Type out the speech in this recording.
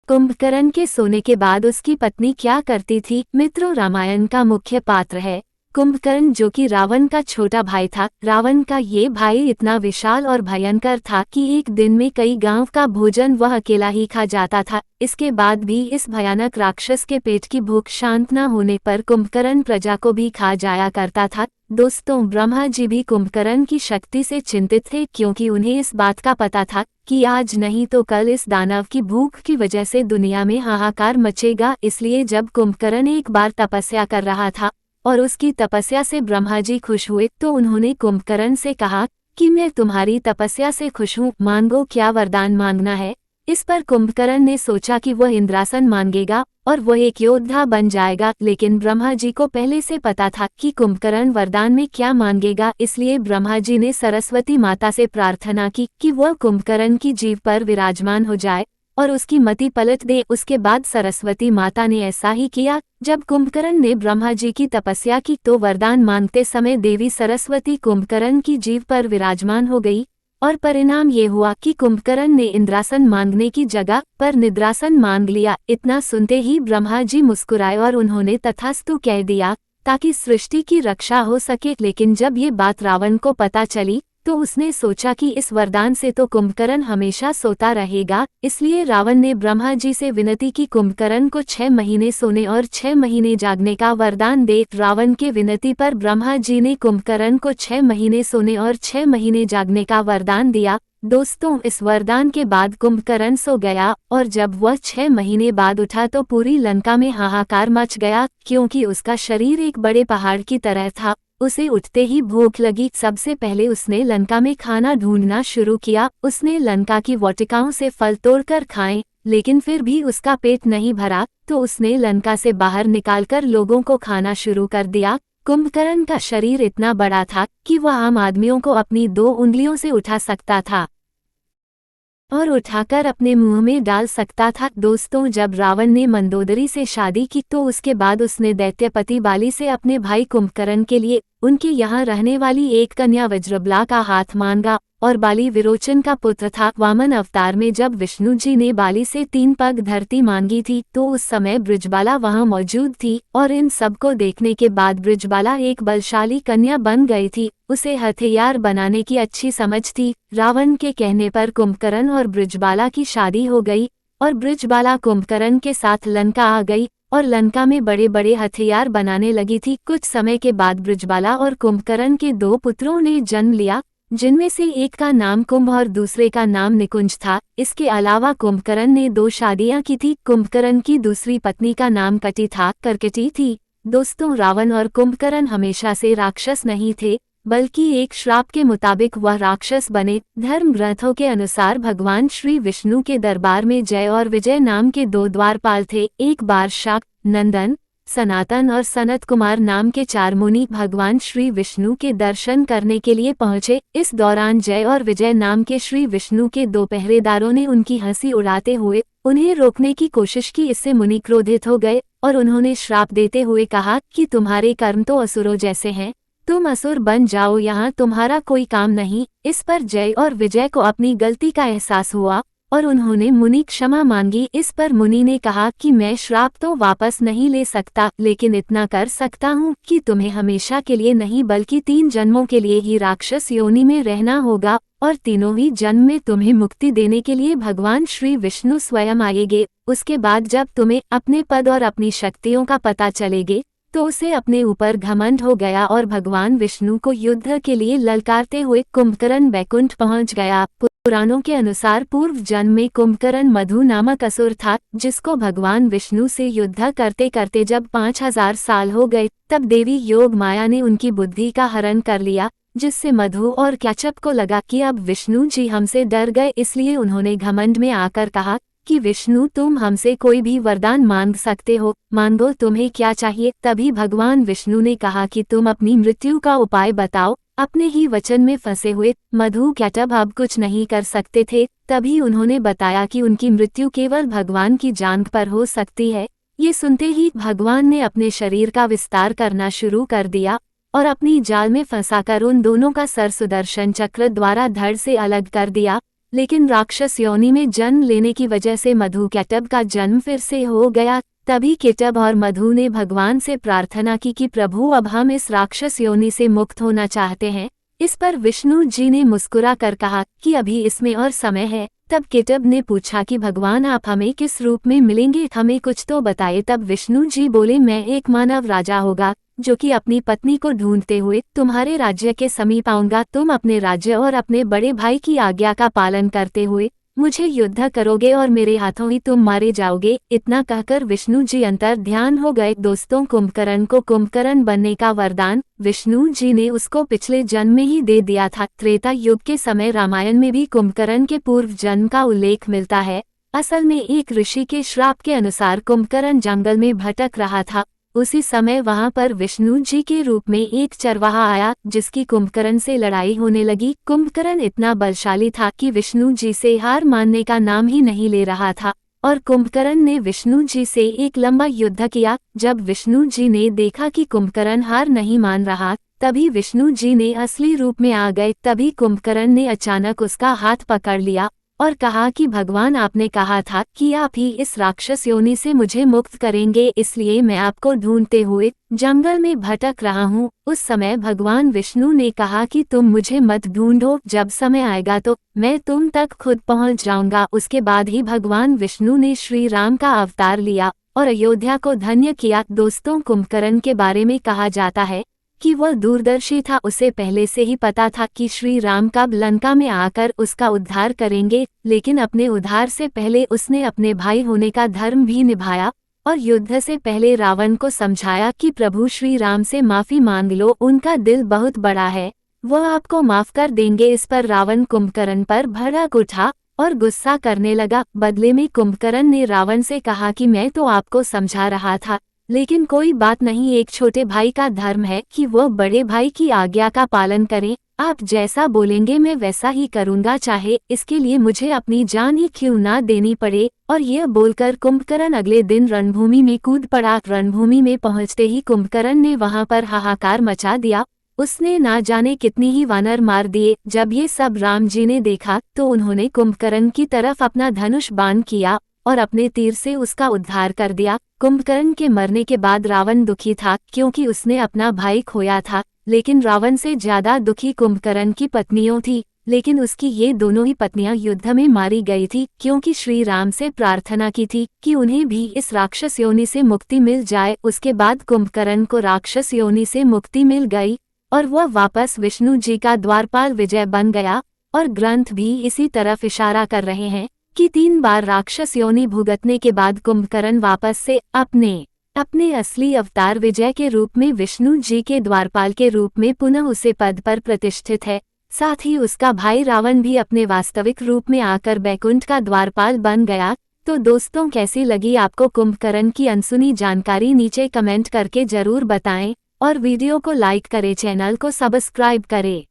कुंभकर्ण के सोने के बाद उसकी पत्नी क्या करती थी? मित्रों, रामायण का मुख्य पात्र है कुंभकर्ण, जो कि रावण का छोटा भाई था। रावण का ये भाई इतना विशाल और भयंकर था कि एक दिन में कई गांव का भोजन वह अकेला ही खा जाता था। इसके बाद भी इस भयानक राक्षस के पेट की भूख शांत न होने पर कुंभकर्ण प्रजा को भी खा जाया करता था। दोस्तों, ब्रह्मा जी भी कुंभकर्ण की शक्ति से चिंतित थे, क्योंकि उन्हें इस बात का पता था कि आज नहीं तो कल इस दानव की भूख की वजह से दुनिया में हाहाकार मचेगा। इसलिए जब कुंभकर्ण एक बार तपस्या कर रहा था और उसकी तपस्या से ब्रह्मा जी खुश हुए, तो उन्होंने कुंभकर्ण से कहा कि मैं तुम्हारी तपस्या से खुश हूँ, मांगो, क्या वरदान मांगना है। इस पर कुंभकर्ण ने सोचा कि वह इंद्रासन मांगेगा और वह एक योद्धा बन जाएगा, लेकिन ब्रह्मा जी को पहले से पता था कि कुंभकर्ण वरदान में क्या मांगेगा। इसलिए ब्रह्मा जी ने सरस्वती माता से प्रार्थना की कि वह कुंभकर्ण की जीभ पर विराजमान हो जाए और उसकी मति पलट दे। उसके बाद सरस्वती माता ने ऐसा ही किया। जब कुंभकर्ण ने ब्रह्मा जी की तपस्या की तो वरदान मांगते समय देवी सरस्वती कुंभकर्ण की जीभ पर विराजमान हो गई और परिणाम ये हुआ कि कुंभकर्ण ने इंद्रासन मांगने की जगह पर निद्रासन मांग लिया। इतना सुनते ही ब्रह्मा जी मुस्कुराए और उन्होंने तथास्तु कह दिया ताकि सृष्टि की रक्षा हो सके। लेकिन जब ये बात रावण को पता चली तो उसने सोचा कि इस वरदान से तो कुंभकर्ण हमेशा सोता रहेगा। इसलिए रावण ने ब्रह्मा जी से विनती की कुंभकर्ण को 6 महीने सोने और 6 महीने जागने का वरदान दे। रावण के विनती पर ब्रह्मा जी ने कुंभकर्ण को 6 महीने सोने और 6 महीने जागने का वरदान दिया। दोस्तों, इस वरदान के बाद कुंभकर्ण सो गया और जब वह 6 महीने बाद उठा तो पूरी लंका में हाहाकार मच गया, क्योंकि उसका शरीर एक बड़े पहाड़ की तरह था। उसे उठते ही भूख लगी। सबसे पहले उसने लंका में खाना ढूंढना शुरू किया। उसने लंका की वाटिकाओं से फल तोड़कर खाए, लेकिन फिर भी उसका पेट नहीं भरा, तो उसने लंका से बाहर निकालकर लोगों को खाना शुरू कर दिया। कुंभकर्ण का शरीर इतना बड़ा था कि वह आम आदमियों को अपनी 2 उंगलियों से उठा सकता था और उठाकर अपने मुंह में डाल सकता था। दोस्तों, जब रावण ने मंदोदरी से शादी की तो उसके बाद उसने दैत्यपति बाली से अपने भाई कुंभकर्ण के लिए उनके यहाँ रहने वाली एक कन्या वज्रबला का हाथ मांगा। और बाली विरोचन का पुत्र था। वामन अवतार में जब विष्णु जी ने बाली से 3 पग धरती मांगी थी तो उस समय ब्रजबाला वहां मौजूद थी और इन सब को देखने के बाद ब्रजबाला एक बलशाली कन्या बन गई थी। उसे हथियार बनाने की अच्छी समझ थी। रावण के कहने पर कुंभकर्ण और ब्रजबाला की शादी हो गई और ब्रजबाला कुंभकर्ण के साथ लंका आ गई और लंका में बड़े बड़े हथियार बनाने लगी थी। कुछ समय के बाद ब्रजबाला और कुंभकर्ण के 2 पुत्रों ने जन्म लिया, जिनमें से एक का नाम कुंभ और दूसरे का नाम निकुंज था। इसके अलावा कुंभकर्ण ने 2 शादियां की थी। कुंभकर्ण की दूसरी पत्नी का नाम कर्कटी थी। दोस्तों, रावण और कुंभकर्ण हमेशा से राक्षस नहीं थे, बल्कि एक श्राप के मुताबिक वह राक्षस बने। धर्म ग्रंथों के अनुसार भगवान श्री विष्णु के दरबार में जय और विजय नाम के 2 द्वारपाल थे। एक बार शाक, नंदन, सनातन और सनत कुमार नाम के 4 मुनि भगवान श्री विष्णु के दर्शन करने के लिए पहुंचे। इस दौरान जय और विजय नाम के श्री विष्णु के 2 पहरेदारों ने उनकी हंसी उड़ाते हुए उन्हें रोकने की कोशिश की। इससे मुनि क्रोधित हो गए और उन्होंने श्राप देते हुए कहा कि तुम्हारे कर्म तो असुरों जैसे हैं, तुम असुर बन जाओ, यहाँ तुम्हारा कोई काम नहीं। इस पर जय और विजय को अपनी गलती का एहसास हुआ और उन्होंने मुनि क्षमा मांगी। इस पर मुनि ने कहा कि मैं श्राप तो वापस नहीं ले सकता, लेकिन इतना कर सकता हूँ कि तुम्हें हमेशा के लिए नहीं बल्कि 3 जन्मों के लिए ही राक्षस योनि में रहना होगा और तीनों ही जन्म में तुम्हें मुक्ति देने के लिए भगवान श्री विष्णु स्वयं आएंगे। उसके बाद जब तुम्हें अपने पद और अपनी शक्तियों का पता चलेगे तो उसे अपने ऊपर घमंड हो गया और भगवान विष्णु को युद्ध के लिए ललकारते हुए कुंभकर्ण बैकुंठ पहुंच गया। पुराणों के अनुसार पूर्व जन्म में कुंभकर्ण मधु नामक असुर था, जिसको भगवान विष्णु से युद्ध करते करते जब 5000 साल हो गए तब देवी योग माया ने उनकी बुद्धि का हरण कर लिया, जिससे मधु और कैचअप को लगा कि अब विष्णु जी हमसे डर गए। इसलिए उन्होंने घमंड में आकर कहा कि विष्णु, तुम हमसे कोई भी वरदान मांग सकते हो, मांगो, तुम्हें क्या चाहिए। तभी भगवान विष्णु ने कहा कि तुम अपनी मृत्यु का उपाय बताओ। अपने ही वचन में फंसे हुए मधु कैटअप अब कुछ नहीं कर सकते थे। तभी उन्होंने बताया कि उनकी मृत्यु केवल भगवान की जांघ पर हो सकती है। ये सुनते ही भगवान ने अपने शरीर का विस्तार करना शुरू कर दिया और अपनी जाल में फंसाकर उन दोनों का सर सुदर्शन चक्र द्वारा धड़ से अलग कर दिया। लेकिन राक्षस योनि में जन्म लेने की वजह से मधु केटब का जन्म फिर से हो गया। तभी केटब और मधु ने भगवान से प्रार्थना की कि प्रभु अब हम इस राक्षस योनि से मुक्त होना चाहते हैं। इस पर विष्णु जी ने मुस्कुरा कर कहा कि अभी इसमें और समय है। तब केटब ने पूछा कि भगवान आप हमें किस रूप में मिलेंगे, हमें कुछ तो बताइए। तब विष्णु जी बोले, मैं एक मानव राजा होगा जो कि अपनी पत्नी को ढूंढते हुए तुम्हारे राज्य के समीप आऊंगा। तुम अपने राज्य और अपने बड़े भाई की आज्ञा का पालन करते हुए मुझे युद्ध करोगे और मेरे हाथों ही तुम मारे जाओगे। इतना कहकर विष्णु जी अंतर ध्यान हो गए। दोस्तों, कुंभकर्ण को कुंभकर्ण बनने का वरदान विष्णु जी ने उसको पिछले जन्म में ही दे दिया था। त्रेता युग के समय रामायण में भी कुंभकर्ण के पूर्व जन्म का उल्लेख मिलता है। असल में एक ऋषि के श्राप के अनुसार कुंभकर्ण जंगल में भटक रहा था। उसी समय वहां पर विष्णु जी के रूप में एक चरवाहा आया जिसकी कुंभकर्ण से लड़ाई होने लगी। कुंभकर्ण इतना बलशाली था कि विष्णु जी से हार मानने का नाम ही नहीं ले रहा था और कुंभकर्ण ने विष्णु जी से एक लंबा युद्ध किया। जब विष्णु जी ने देखा कि कुंभकर्ण हार नहीं मान रहा, तभी विष्णु जी ने असली रूप में आ गए। तभी कुंभकर्ण ने अचानक उसका हाथ पकड़ लिया और कहा कि भगवान, आपने कहा था कि आप ही इस राक्षस योनि से मुझे मुक्त करेंगे, इसलिए मैं आपको ढूंढते हुए जंगल में भटक रहा हूँ। उस समय भगवान विष्णु ने कहा कि तुम मुझे मत ढूंढो, जब समय आएगा तो मैं तुम तक खुद पहुँच जाऊंगा। उसके बाद ही भगवान विष्णु ने श्री राम का अवतार लिया और अयोध्या को धन्य किया। दोस्तों, कुंभकर्ण के बारे में कहा जाता है कि वह दूरदर्शी था। उसे पहले से ही पता था कि श्री राम कब लंका में आकर उसका उद्धार करेंगे, लेकिन अपने उद्धार से पहले उसने अपने भाई होने का धर्म भी निभाया और युद्ध से पहले रावण को समझाया कि प्रभु श्री राम से माफी मांग लो, उनका दिल बहुत बड़ा है, वह आपको माफ कर देंगे। इस पर रावण कुंभकर्ण पर भड़क उठा और गुस्सा करने लगा। बदले में कुंभकर्ण ने रावण से कहा कि मैं तो आपको समझा रहा था, लेकिन कोई बात नहीं, एक छोटे भाई का धर्म है कि वह बड़े भाई की आज्ञा का पालन करे। आप जैसा बोलेंगे मैं वैसा ही करूंगा, चाहे इसके लिए मुझे अपनी जान ही क्यों ना देनी पड़े। और यह बोलकर कुंभकर्ण अगले दिन रणभूमि में कूद पड़ा। रणभूमि में पहुंचते ही कुंभकर्ण ने वहां पर हाहाकार मचा दिया। उसने ना जाने कितनी ही वानर मार दिए। जब ये सब राम जी ने देखा तो उन्होंने कुंभकर्ण की तरफ अपना धनुष बाण किया और अपने तीर से उसका उद्धार कर दिया। कुंभकर्ण के मरने के बाद रावण दुखी था क्योंकि उसने अपना भाई खोया था, लेकिन रावण से ज्यादा दुखी कुंभकर्ण की पत्नियों थी। लेकिन उसकी ये दोनों ही पत्नियां युद्ध में मारी गई थी क्योंकि श्री राम से प्रार्थना की थी कि उन्हें भी इस राक्षस योनि से मुक्ति मिल जाए। उसके बाद कुंभकर्ण को राक्षस योनि से मुक्ति मिल गई और वह वापस विष्णु जी का द्वारपाल विजय बन गया। और ग्रंथ भी इसी तरफ इशारा कर रहे हैं कि 3 बार राक्षस योनि भुगतने के बाद कुंभकर्ण वापस से अपने असली अवतार विजय के रूप में विष्णु जी के द्वारपाल के रूप में पुनः उसे पद पर प्रतिष्ठित है। साथ ही उसका भाई रावण भी अपने वास्तविक रूप में आकर बैकुंठ का द्वारपाल बन गया। तो दोस्तों, कैसी लगी आपको कुंभकर्ण की अनसुनी जानकारी? नीचे कमेंट करके जरूर बताएं और वीडियो को लाइक करें, चैनल को सब्सक्राइब करें।